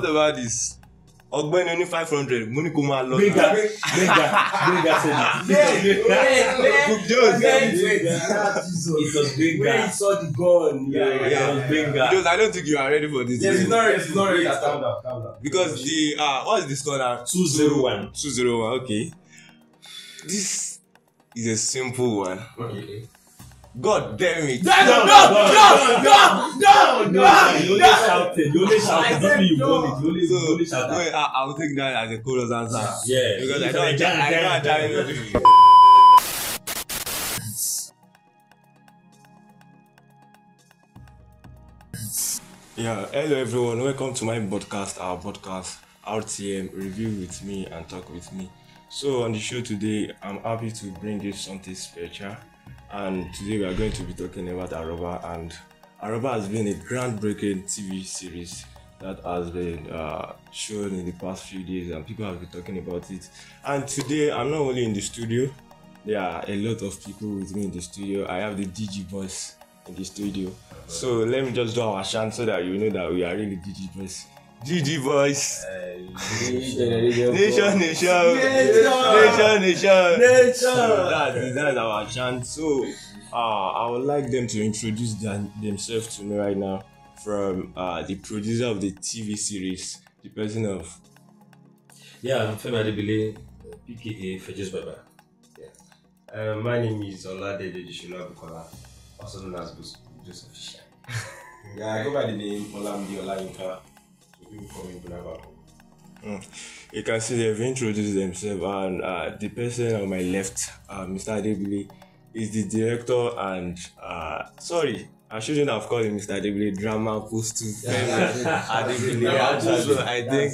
about this? Ogbeni only 500. Money come along. Benga said it. It was Benga. When he saw the gun, It was Benga. Because I don't think you are ready for this. Yes, it's not ready. Calm down. Because the what's the score now? 201. 201. Okay. This is a simple one. Okay. God damn it! You only shouted. Don't mean you won it. You only shouted. Wait, I'll take that as a chorus answer. Yeah. Because I don't Yeah, hello everyone. Welcome to my podcast, our podcast, RTM, review with me and talk with me. So on the show today, I'm happy to bring you something special. And today we are going to be talking about ÀRÓBÁ, and ÀRÓBÁ has been a groundbreaking TV series that has been shown in the past few days, and people have been talking about it. And today I'm not only in the studio, there are a lot of people with me in the studio. I have the DG boys in the studio. So let me just do our chant so that you know that we are really DG boys. GG boys. Nation. That's our chant. So I would like them to introduce themselves to me right now, from the producer of the TV series, the person of. Yeah, I'm Femi Adebile, PKA FEJOSBABA. Yeah. My name is Oladele Bukola, also known as Joseph. Yeah, I go by the name Olamide Olayinka. You can see they've introduced themselves, and the person on my left, Mr. Adebile, is the director, and sorry, I shouldn't have called him Mr. Adebile, drama post to Adebile. So I think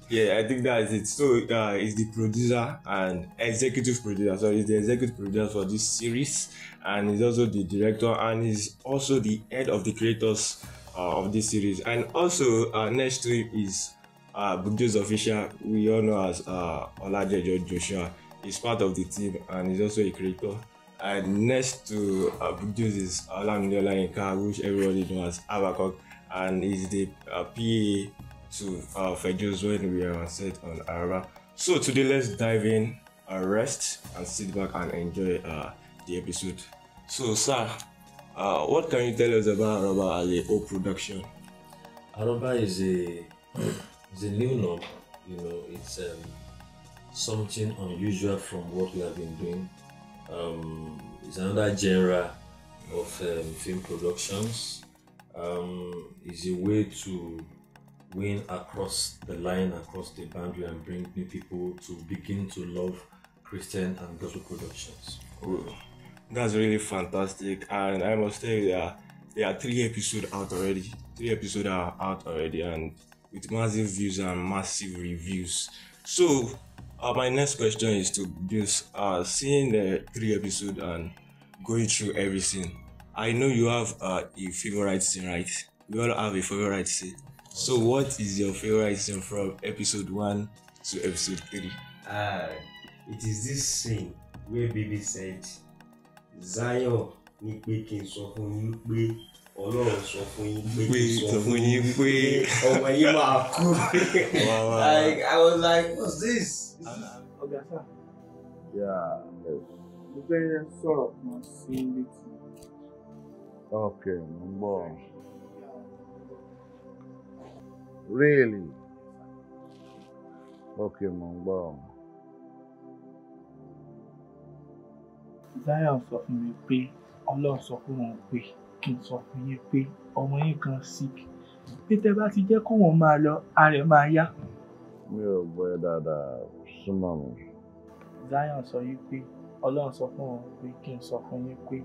yeah, I think that is it. So he's the producer and executive producer. So he's the executive producer for this series, and he's also the director, and he's also the head of the creators of this series. And also next to him is Bugjo's official, we all know as Oladejo Joshua. He's part of the team and he's also a creator. And next to Bugjo's is Olamide Olayinka, which everybody knows as Abakok, and he's the PA to Fejos when we are on set on ÀRÓBÁ. So today let's dive in, rest and sit back and enjoy the episode. So sir, what can you tell us about ÀRÓBÁ as a whole production? ÀRÓBÁ is a new norm. You know, it's something unusual from what we have been doing. It's another genre of film productions. It's a way to win across the line, across the boundary, and bring new people to begin to love Christian and gospel productions. Oh, that's really fantastic, and I must tell you that there are 3 episodes out already. 3 episodes are out already, and with massive views and massive reviews. So my next question is to just seeing the 3 episodes and going through everything. I know you have a favorite scene, right? We all have a favorite scene. So what is your favorite scene from episode 1 to episode 3? It is this scene where baby said, Zion ni pé kí n sọ fún yín pé Ọlọ́run sọ fún yín pé kí n sọ fún yín pé ọmọ yín máa kú. Like I was like, what's this? Ọ̀gá sá. Yeah. Mo fẹ́ sọ̀rọ̀ kan sí létí. Okay, mo ń gbọ́. Really? Okay, mo ń gbọ́. Zion sọ fún mi pé Ọlọ́run sọ fún wọn pé kí n sọ fún yín pé ọmọ yín kan sick. Pé tẹ́ bá ti jẹ́ kó wọn máa lọ, ara ẹ̀ máa yá. Mi ò gbọ́ ẹ dáadáa, súnmọ́ mi. Zion sọ yín pé Ọlọ́run sọ fún wọn pé kí n sọ fún yín pé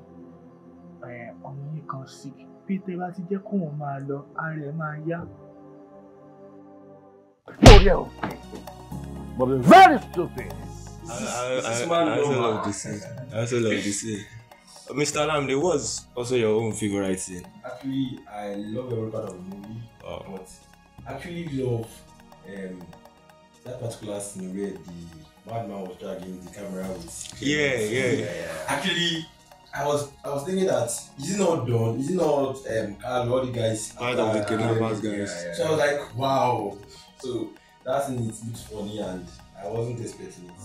ọmọ yín kan sick. Pé tẹ́ bá ti jẹ́ kó wọn máa lọ, ara ẹ̀ máa yá. Lórí ẹ̀ o, but it's very stupid. I also love this scene. Mr. Lamde, what's also your own favorite scene? Actually, I love every part of the movie, but actually love that particular scene where the madman was dragging the camera with. Yeah. Actually, I was thinking that is it not done? Is it not all the guys Part of the kidnappers guys. So I was like, wow. So that thing it looks funny and I wasn't expecting it.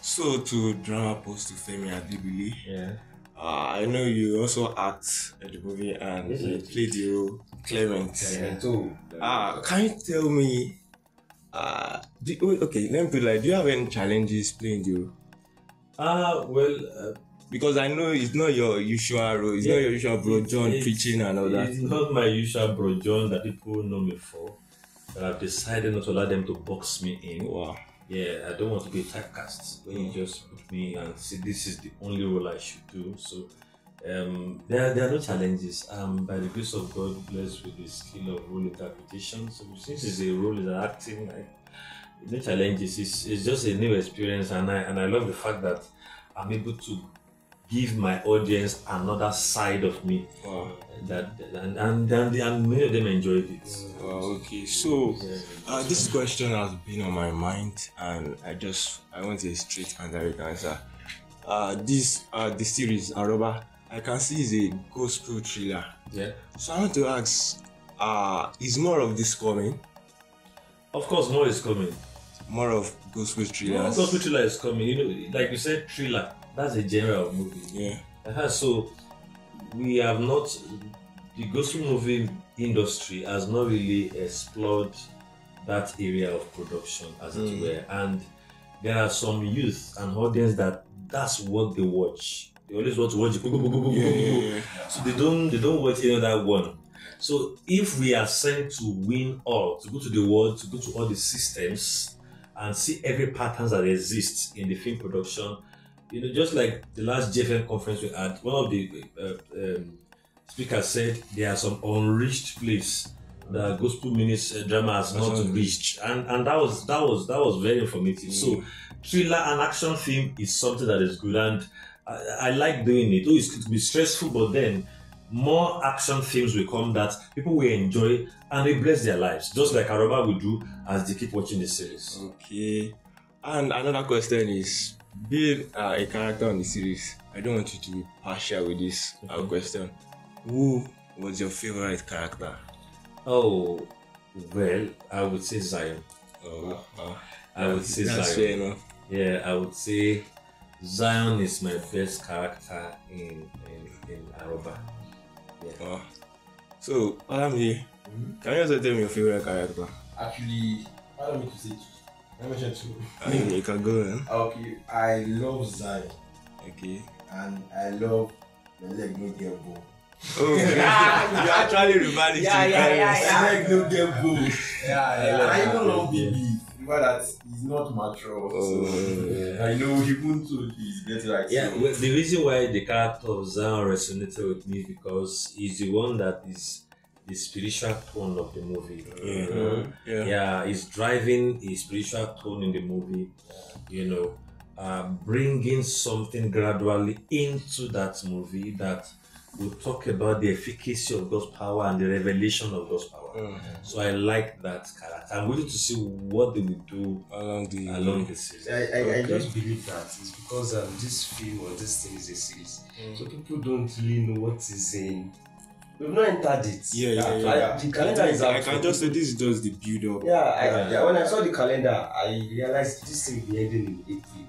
So to drama post to Femi Adebile. Yeah. I know you also act at the movie and you played the role Clement. Can you tell me? Okay, let me put it like, do you have any challenges playing the role? Because I know it's not your usual role. It's not your usual Bro John preaching and all that. It's not my usual Bro John that people know me for. But I've decided not to allow them to box me in. Wow. Yeah, I don't want to be typecast when you just put me and say this is the only role I should do. So there are no challenges. By the grace of God, blessed with the skill of role interpretation. So since it's a role, it's an acting, no challenges. It's just a new experience, and I love the fact that I'm able to give my audience another side of me. Wow. And many of them enjoyed it. Wow, okay. So this question has been on my mind, and I want a straight and direct answer. The series ÀRÓBÁ, I can see is a gospel thriller. Yeah. So I want to ask, is more of this coming? Of course, more is coming. More of gospel thrillers. More gospel thriller is coming. You know, like you said, thriller. That's a genre of movie. Yeah. So we have not. The gospel movie industry has not really explored that area of production, as it were, and there are some youth and audience that's what they watch. They always want to watch it. So they don't watch any other one. So if we are sent to win all, to go to the world, to go to all the systems and see every patterns that exist in the film production, you know, just like the last JFM conference we had, one of the speakers said there are some unreached places that gospel ministry drama has not reached, and that was very informative. So thriller and action film is something that is good, and I like doing it. Though it could be stressful, but then more action films will come that people will enjoy and they bless their lives, just like ÀRÓBÁ will do as they keep watching the series. Okay. And another question is, being a character on the series, I don't want you to be partial with this question. Who was your favorite character? Oh, well, I would say Zion. I would say that's Zion. fair enough. Yeah, I would say Zion is my best character in ÀRÓBÁ. Yeah. So, Alami, can you also tell me your favorite character? Actually, I don't mean to say two. I mentioned two. You can go on. Okay, I love Zion. Okay. And I love the leg no get bone. Oh, you actually reversed it. Leg no get bone. I even love Baby. Remember that he's not mature. So I know he won't do this. Get right. Yeah, well, the reason why the character of Zion resonated with me is because he's the one that is the spiritual tone of the movie. Yeah, he's driving a spiritual tone in the movie. You know, bringing something gradually into that movie that will talk about the efficacy of God's power and the revelation of God's power. So I like that character. I'm waiting to see what they will do along the series. I just believe that it's because this film or this thing is a series. So people don't really know what is in. We've not entered it. The calendar is out. I can just say this is just the build up. When I saw the calendar, I realized this thing will be ending in April.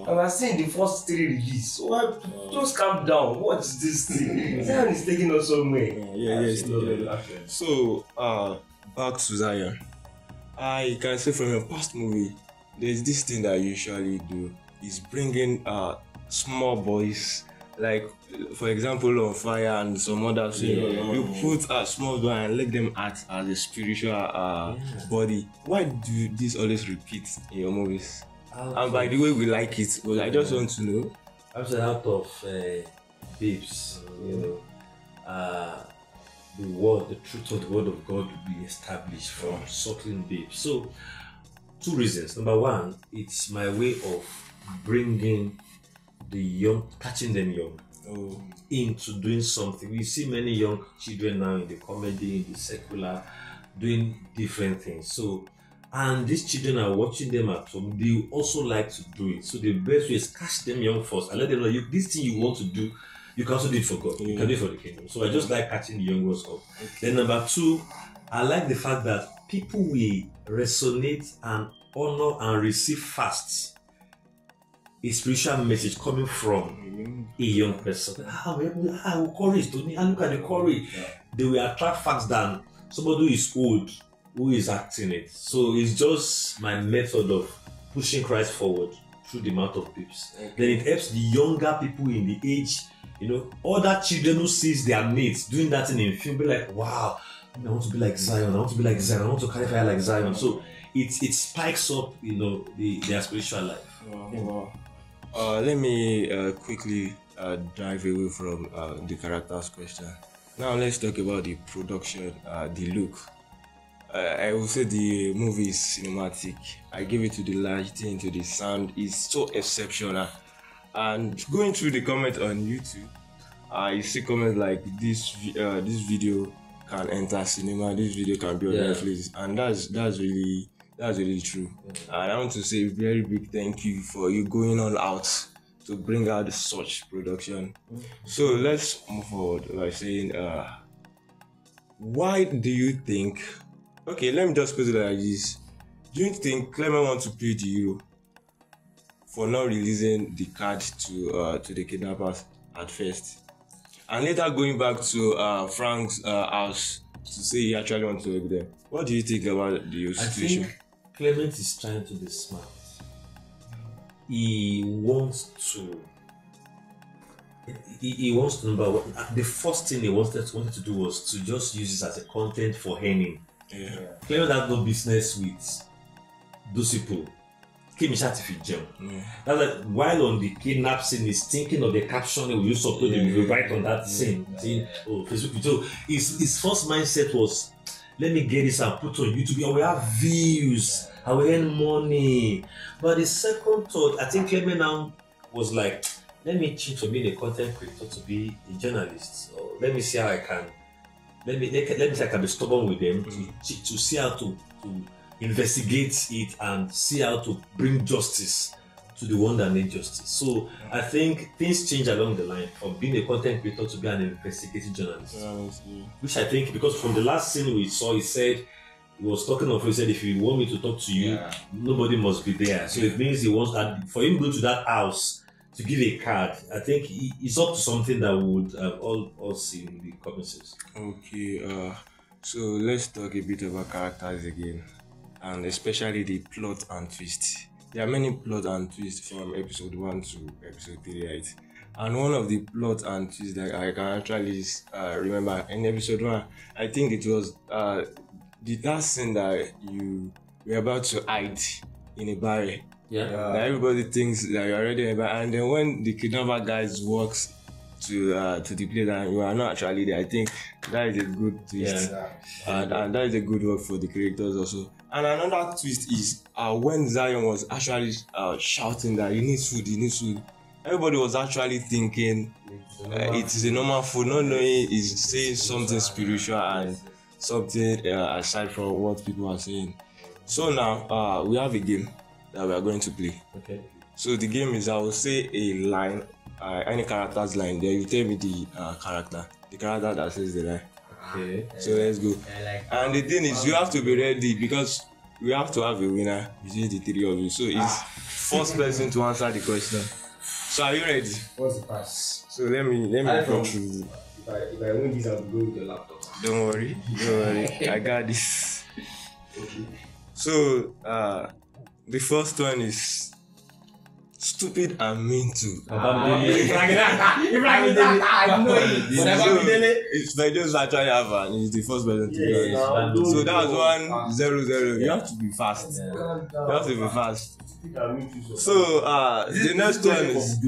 I was seeing the first 3 release. So just calm down. What is this thing? Zion is taking us somewhere. So back to Zion. I can say from your past movie, there's this thing that you usually do is bringing small boys, like for example on Fire and some other thing. You put a small boy and let them act as a spiritual body. Why do this always repeat in your movies? And by the way, we like it, but I just want to know. I'm out of babes, the truth of the word of God will be established from suckling babes. So, 2 reasons. Number 1, it's my way of bringing the young, catching them young, into doing something. We see many young children now in the comedy, in the secular, doing different things. So, and these children are watching them at home. They also like to do it. So the best way is catch them young first and let them know this thing you want to do, you can also do it for God. You can do it for the kingdom. So I just like catching the young ones up. Then number 2, I like the fact that people will resonate and honor and receive fast a spiritual message coming from a young person. Courage, Tony. And look at the courage. They will attract fast than somebody who is old, who is acting it. So it's just my method of pushing Christ forward through the mouth of babes. Then it helps the younger people in the age, other children who sees their mates doing that thing in film, be like, wow, I want to be like Zion, I want to be like Zion, I want to carry fire like Zion. So it spikes up, their spiritual life. Let me quickly dive away from the characters question. Now let's talk about the production, the look. I will say the movie is cinematic. I give it to the lighting, to the sound. It's so exceptional. And going through the comments on YouTube, I see comments like this video can enter cinema, this video can be on Netflix, and that's really true. And I want to say a very big thank you for you going all out to bring out such production. So let's move forward by saying, why do you think? Okay, let me just put it like this. Do you think Clement wants to play the hero for not releasing the card to the kidnappers at first, and later going back to Frank's house to say he actually wants to help them? What do you think about the situation? I think Clement is trying to be smart. He wants to number one. The first thing he wanted to do was to just use it as a content for earning. Clement had no business with those people. That's like while on the kidnap scene, he's thinking of the caption he will use to upload the video right on that scene. Facebook. So his first mindset was, let me get this and put on YouTube. I will have views. I will earn money. But the second thought, I think Clement now was like, let me change from being a content creator to be a journalist. Or let me see how I can. Let me see I can be stubborn with them to see how to investigate it and see how to bring justice to the one that needs justice. So I think things change along the line from being a content creator to be an investigative journalist. Which I think, because from the last scene we saw, he said, he was talking of, he said, if you want me to talk to you, nobody must be there. So it means he wants that, for him to go to that house to give a card, I think it's up to something that we would all see in the comments. Okay, so let's talk a bit about characters again, and especially the plot and twist. There are many plot and twists from episode 1 to episode 3, right? And one of the plot and twists that I can actually remember in episode 1, I think it was the last scene that you were about to hide in a barrel. That everybody thinks that you're already in a barrel, and then when the kidnapper guys walks to the place and you are not actually there. I think that is a good twist. And that is a good work for the creators also. And another twist is when Zion was actually shouting that he needs food. Everybody was actually thinking it is a normal food, not knowing he's saying something spiritual and something aside from what people are saying. So now we have a game that we are going to play. Okay. So the game is I will say a line, any character's line. Then you tell me the character that says the line. Okay. So let's go. And the thing is, you have to be ready because we have to have a winner between the three of you. So it's first person to answer the question. So are you ready? What's the pass? So let me go through. If I win this, I'll go with your laptop. Don't worry. I got this. Okay. So the first one is stupid and mean to. It's FEJOSBABA actually have and he's the first person to do it. So that was 1-0-0. You have to be fast. You have to be fast. So the next one is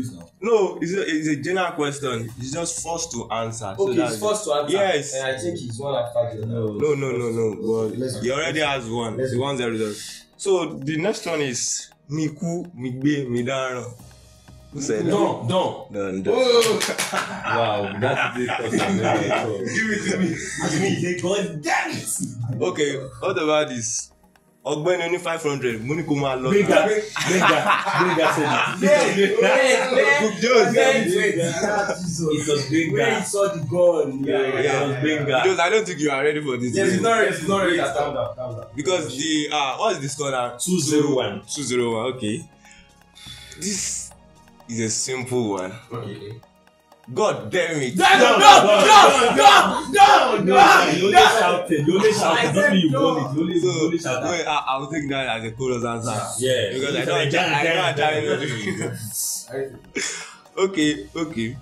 it's a general question. It's just forced to answer. Okay, it's forced to answer. Yes. And I think it's one after the other. No. Well, he already has one. It's 1-0-0. So the next one is Miku, Migbe, Midaro. Who said that? Don't. Wow, that's the question. Give it to me. God damn it. Okay, what about this? Ọgbẹ́ni oní 500, mo ní kó máa lọ. Benga said it. It was Benga. Where he saw the gun. It was Benga. Because I don't think you are ready for this. Yes, it's not ready. Calm down. Because the what is the score now? 2-0-1. 2-0-1. Okay. This is a simple one. Okay. God damn it! No! You only shouted. You only shouted. Wait, I'll take that as a chorus answer. Yeah. Because I don't actually know. Okay.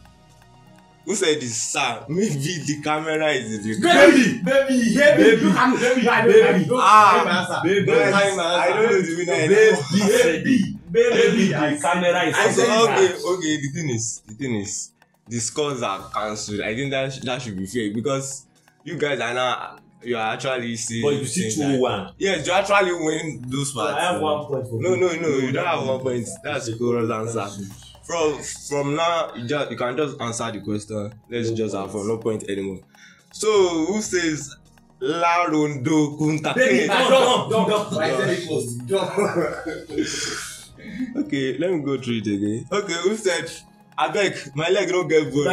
Who said this, sir? Maybe the camera is the Baby. I don't know the winner. Baby, the camera is Okay. The thing is, the scores are cancelled. I think that should be fair because you guys are now you are actually saying. But you see 2-1. Yes, you actually win those parts. I have 1 point for No, you don't have 1 point. That's the correct answer. From now, you can just answer the question. Let's just have fun. No point anymore. So who says La Rondo Kunta? Baby, don't. Okay, let me go through it again. Okay, who said Abeg, my leg don't get bone.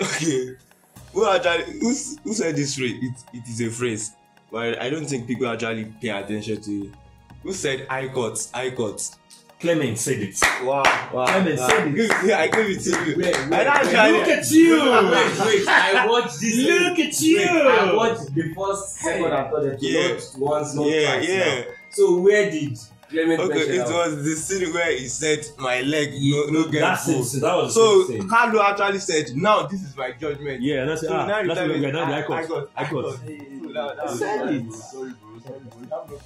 Okay. Who said this phrase? It is a phrase, but I don't think people actually pay attention to it. Who said I cut? Clement said it. Wow. Clement said it. I give it to you. Wait, Look at you. Wait, I watched this. Look at you. I watched the first, second, and third episode once, not twice. Yeah. So where did Clement it was the scene where he said my leg no get That's bone. it. That was So the Carlo actually said, now this is my judgment. Yeah, and I said, So now you that's tell what me, we got. I got. So said it.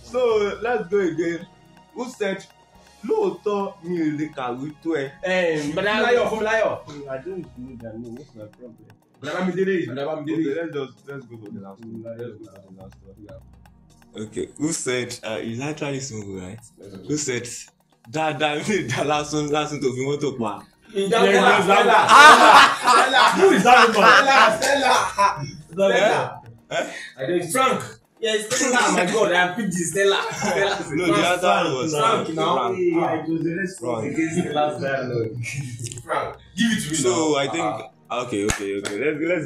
So let's go again. Who said lóòótọ́ mi ò lè kàwé tó ẹ? Fúnmiláyọ̀. I don't know their name. What's my problem? Bàbámidélé. Okay, let's go for the last one. Okay, who said it's actually simple, right? Who said dáadáa mi dá lásán tó fi mọ́tò pa? Stella. Who is that Stella. I don't Frank. Yes, Stella. My God, I picked the Stella. No, the other one was Frank now. I was the response against the last dialogue. Frank, give it to me. So I think okay. Let's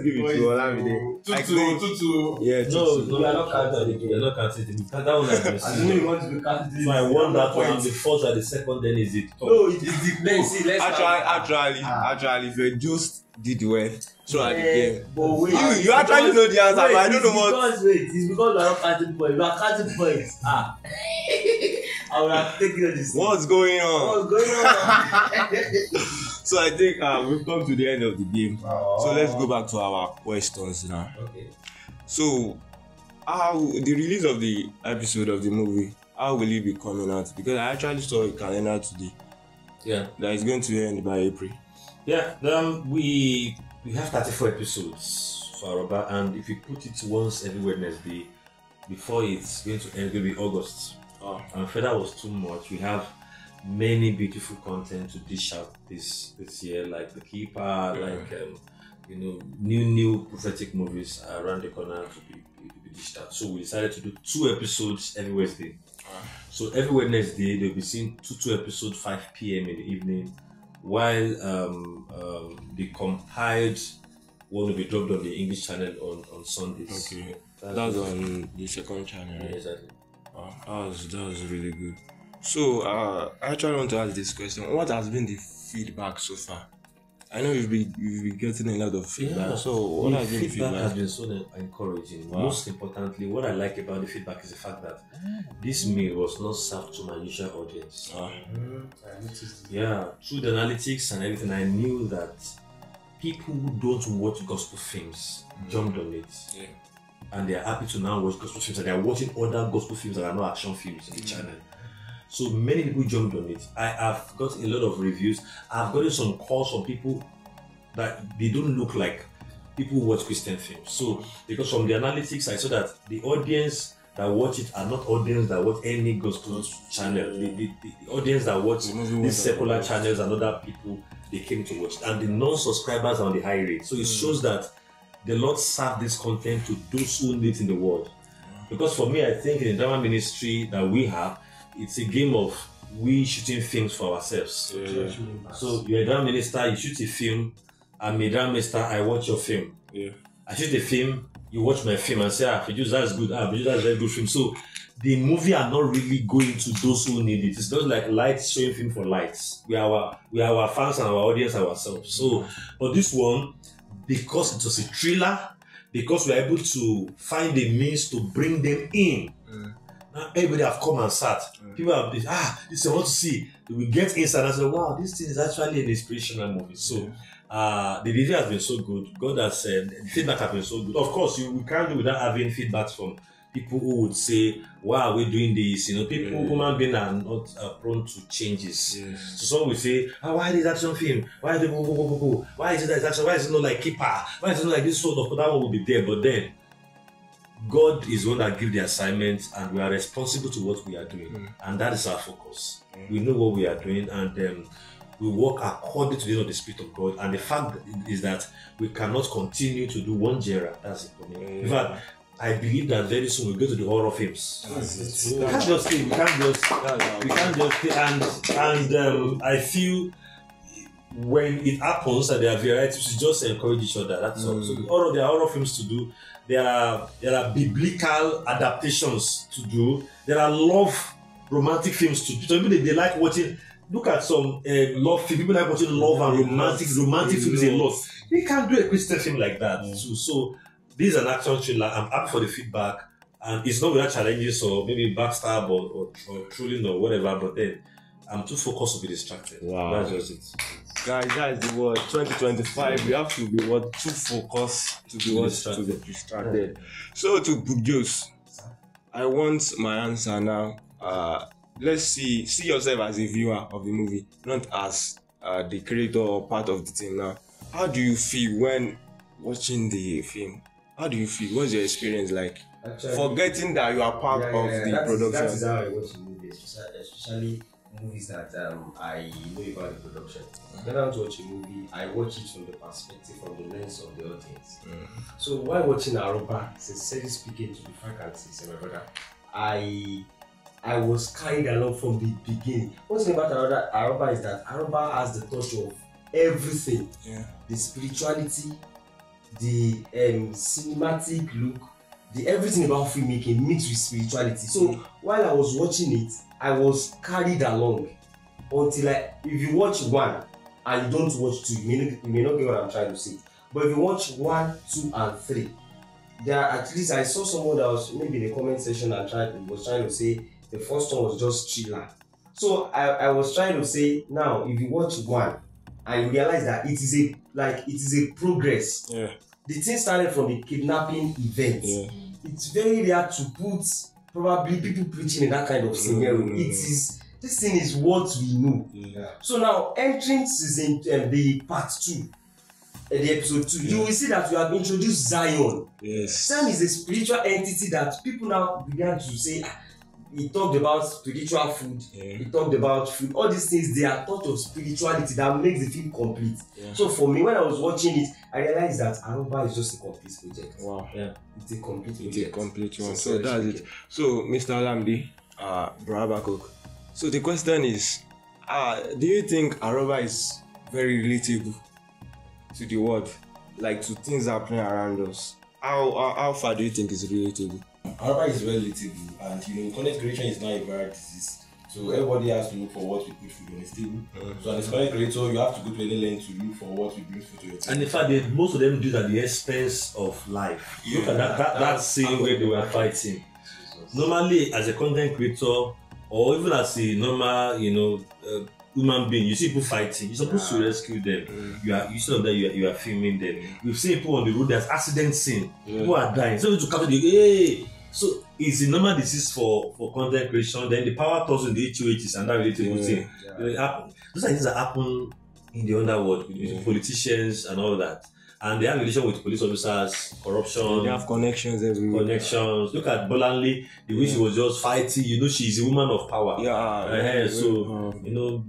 give it to Olamide. 2-2. Yeah, No, you are not counting. You are not counting. That one has been I know you want to be counted. So I won that one. The first or the second, then is it? No, it is the let's see. Let's Actually, if you just did well throughout the game, but wait, you actually know the answer, but I don't know what. It's because we are not counting points. We are counting points. I would have taken this. What's going on? What's going on? So I think we've come to the end of the game. So let's go back to our questions now. Okay. So, how the release of the episode of the movie? How will it be coming out? Because I actually saw a calendar today. Yeah. That is going to end by April. Yeah. We have 34 episodes for ÀRÓBÁ, and if you put it once every Wednesday, before it's going to end, it will be August. And if that was too much, we have many beautiful content to dish out this year, like The Keeper, like new prophetic movies around the corner to be dished out. So we decided to do 2 episodes every Wednesday. So every Wednesday they'll be seeing two episodes 5 p.m. in the evening, while the compiled one will be dropped on the English channel on Sundays. Okay, that's on the second channel. Yeah, exactly. That was really good. So I actually want to ask this question: what has been the feedback so far? I know you've been getting a lot of feedback. Yeah. So what has been the feedback? feedback? Has been so encouraging. Wow. Most importantly, what I like about the feedback is the fact that this meal was not served to my usual audience. I noticed. Yeah, through the analytics and everything, I knew that people who don't watch gospel films jumped on it. Yeah. And they are happy to now watch gospel films, and they are watching other gospel films that are not action films on the channel. So many people jumped on it. I have got a lot of reviews. I've gotten some calls from people that they don't look like people who watch Christian films. So because from the analytics, I saw that the audience that watch it are not audience that watch any gospel channel. The audience that watch these secular channels and other people, they came to watch it. And the non-subscribers are on the high rate. So it shows that the Lord served this content to those who need it in the world. Because for me, I think in the drama ministry that we have, it's a game of we shooting films for ourselves. So you're a drama minister, you shoot a film. I'm a drama minister, I watch your film. I shoot a film, you watch my film and say, FEJOS, that's good. FEJOS, that's a very good film. So the movie are not really going to those who need it. It's not like lights showing film for lights. We are our fans and our audience ourselves. So, but this one, because it was a thriller, because we are able to find a means to bring them in. Now everybody have come and sat. People have been, this I want to see. We get inside and say, wow, this thing is actually an inspirational movie. So the review has been so good. God has said, the feedback has been so good. Of course, we can't do without having feedback from people who would say, why we're doing this. People, human beings are not prone to changes. So some will say, why is this action film? Why is it Why is it that action? Why is it not like Keeper? Why is it not like this sort of? That one will be there. But then God is one that gives the assignments, and we are responsible to what we are doing, and that is our focus. We know what we are doing, and we work according to the will of the Spirit of God. And the fact is that we cannot continue to do one genre. That's it for me. In fact, I believe that very soon we'll go to the horror films. We can't just stay. And I feel when it happens and there are varieties, we just encourage each other. That's all. So there are horror films to do. There are biblical adaptations to do. There are love romantic films to do. So people they like watching. Look at some love films. People like watching love and romantic films a lot. We can't do a Christian film like that too. So this is an action thriller. I'm happy for the feedback, and it's not without challenges or maybe backstab or trolling or whatever. But then I'm too focused to be distracted. Wow, that's just it. Guys, that is the word. 2025, we have to be too focused to be distracted. So to FEJOS, I want my answer now. Let's see yourself as a viewer of the movie, not as the creator or part of the team. Now, how do you feel when watching the film? How do you feel? What's your experience like? Actually, forgetting that you are part of the production. That is how I watch a movie, especially movies that I know about the production. When I want to watch a movie, I watch it from the perspective, from the lens of the audience. So while watching ÀRÓBÁ, sincerely speaking, to be frank and sincere, my brother, I was carried along from the beginning. One thing about ÀRÓBÁ is that ÀRÓBÁ has the touch of everything. The spirituality, the cinematic look, the everything about filmmaking mixed with spirituality. So while I was watching it, I was carried along until if you watch one and you don't watch two, you may not get what I'm trying to say. But if you watch 1, 2, and 3, there are at least I saw someone that was maybe in the comment section and was trying to say the first one was just thriller. So I was trying to say now if you watch one and you realize that it is a progress. The thing started from the kidnapping event. It's very rare to put probably people preaching in that kind of scenario. It This thing is what we know. Yeah. So now entering season the part 2, the episode 2, you will see that we have introduced Zion. Yes. Zion is a spiritual entity that people now began to say. He talked about spiritual food. Yeah. He talked about food. All these things, they are thought of spirituality that makes the film complete. Yeah. So for me, when I was watching it, I realized that ARÓBÁ is just a complete project. Wow. Yeah. It's a complete project. It's a complete one. It's So a that's project. it. So, Mr. Lambi, Brabakok. So the question is, do you think ARÓBÁ is very relatable to the world, like to things happening around us? How far do you think is relatable? ARÓBÁ is very relatable, and you know, content creation is not a viral disease. So everybody has to look for what we put food on the table. So as a content creator, you have to go to any length to look for what we bring food to your table. And in fact, most of them do that at the expense of life. Look at that scene where they were fighting. Normally, as a content creator, or even as a normal, human being, you see people fighting. You're supposed to rescue them. You see that you are filming them. We've seen people on the road. There's accident scene. People are dying. So to capture the hey. So it's a normal disease for content creation. Then the power toss in the HOH and that relatable thing. Those are things that happen in the underworld with politicians and all that. And they have relation with police officers, corruption. They have connections everywhere. Connections. Look at Bolanle, the way she was just fighting. She's a woman of power. Yeah. So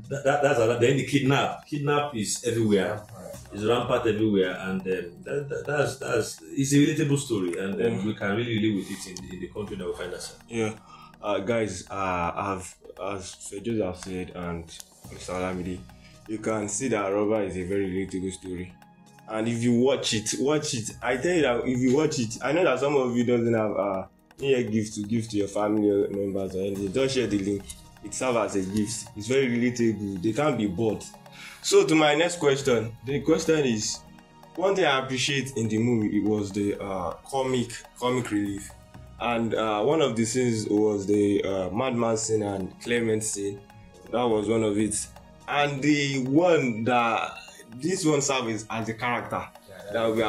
that's another. Then the kidnap is everywhere. It's rampant everywhere, and that's it's a relatable story, and we can really live with it in the country that we find ourselves. Yeah, guys, as Fejos have said, and Mr. Olamide, you can see that ARÓBÁ is a very relatable story. And if you watch it. I tell you that if you watch it, I know that some of you doesn't have New Year gift to give to your family members or anything. Don't share the link. It serves as a gift. It's very relatable. They can't be bought. So to my next question, the question is, one thing I appreciate in the movie, it was the comic relief, and one of the scenes was the Madman scene and Clement scene. That was one of it, and the one that this one serves as the character that we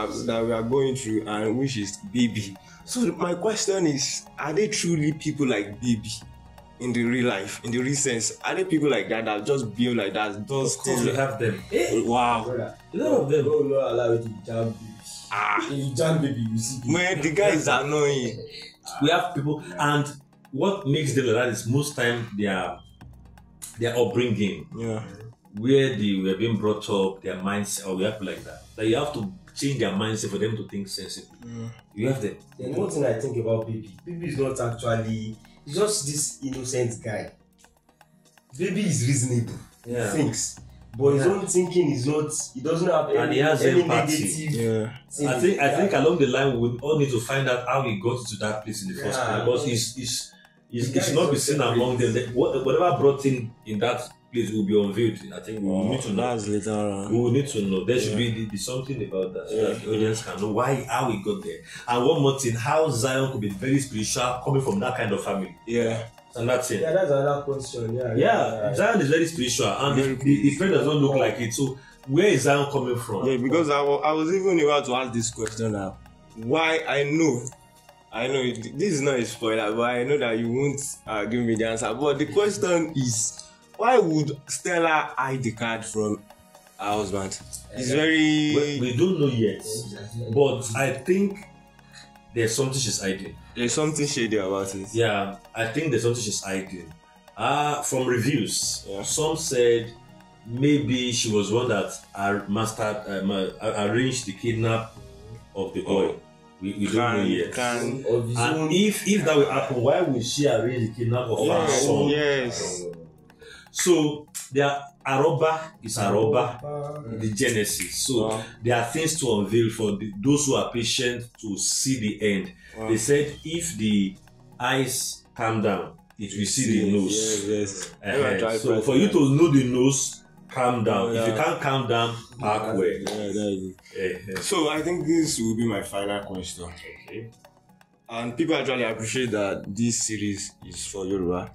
are going through, and which is Baby. So my question is, are they truly people like Baby? In the real life, in the real sense, are there people like that just build like that? Those things we have them. Wow. A lot of them. Don't allow it to jam baby. If you jam baby, you see people. Man, the guy is annoying. We have people, and what makes them like that is most time their upbringing, where they were being brought up, their mindset, or we have like that. Like you have to change their mindset for them to think sensibly. You have them. Then one thing I think about Baby is not actually. He's just this innocent guy. Baby is reasonable. He thinks. But his own thinking is not, he doesn't have any, and he has any empathy. negative. I think along the line we all need to find out how he got to that place in the first place, because he should not be seen among them. Whatever brought him in that place will be unveiled. I think we will need to know. That's later on. We will need to know. There should be something about that, so that the audience can know how he got there. And one more thing, how Zion could be very spiritual coming from that kind of family. And that's it. Yeah, that's another question. Zion is very spiritual, and the friend does not look like it. So where is Zion coming from? Yeah, because I was even about to ask this question now. Why? I know this is not a spoiler, but I know that you won't give me the answer. But the question is, why would Stella hide the card from her husband? It's very... We don't know yet, but I think there's something she's hiding. There's something shady about it. Yeah, I think there's something she's hiding. From reviews, some said maybe she was one that arranged the kidnap of the boy. We don't know yet. And if that will happen, why would she arrange the kidnap of her son? Yes. So ARÓBÁ is ARÓBÁ, the genesis. So there are things to unveil for those who are patient to see the end. They said if the eyes calm down, it will see the nose. Yes. So for you to know the nose, calm down. If you can't calm down, park well. So I think this will be my final question. Okay. And people actually appreciate that this series is for Yoruba,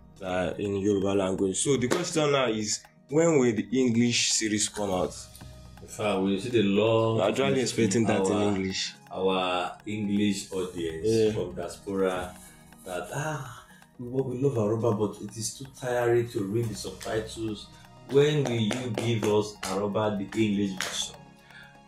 in Yoruba language. So the question now is, when will the English series come out? In fact, we see the long. I'm actually expecting that in English. Our English audience from diaspora that we love ÀRÓBÁ, but it is too tiring to read the subtitles. When will you give us ÀRÓBÁ the English version?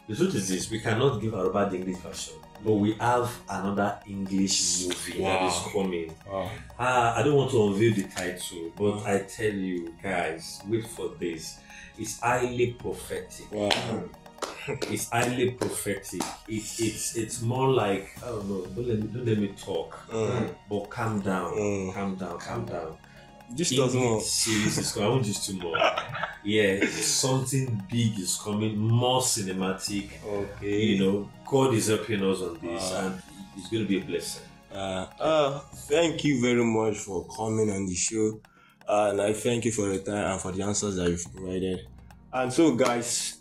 The truth is this: we cannot give ÀRÓBÁ the English version, but we have another English movie that is coming. Wow. I don't want to unveil the title, but I tell you guys, wait for this. It's highly prophetic. Wow. It's highly prophetic. It's more like, I don't know. Don't let me talk. But calm down. Calm down. This doesn't work. Series is coming. I won't just too more. Yeah, something big is coming, more cinematic. Okay. You know, God is helping us on this, and it's going to be a blessing. Thank you very much for coming on the show, and I thank you for your time and for the answers that you've provided. And so, guys,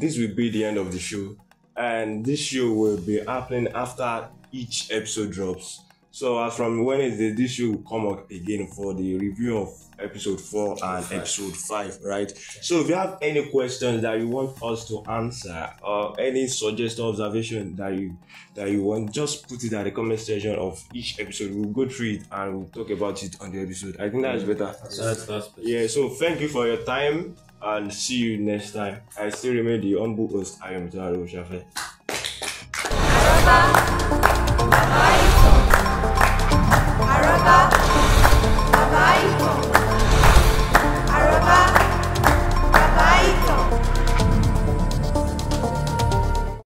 this will be the end of the show, and this show will be happening after each episode drops. So as from Wednesday, this show will come up again for the review of episode 4 and episode 5, right? So if you have any questions that you want us to answer, or any suggested observation that you want, just put it at the comment section of each episode. We'll go through it and we'll talk about it on the episode. I think that's better. That's Yeah, so thank you for your time and see you next time. I still remain the humble host, I am Taro Shafe.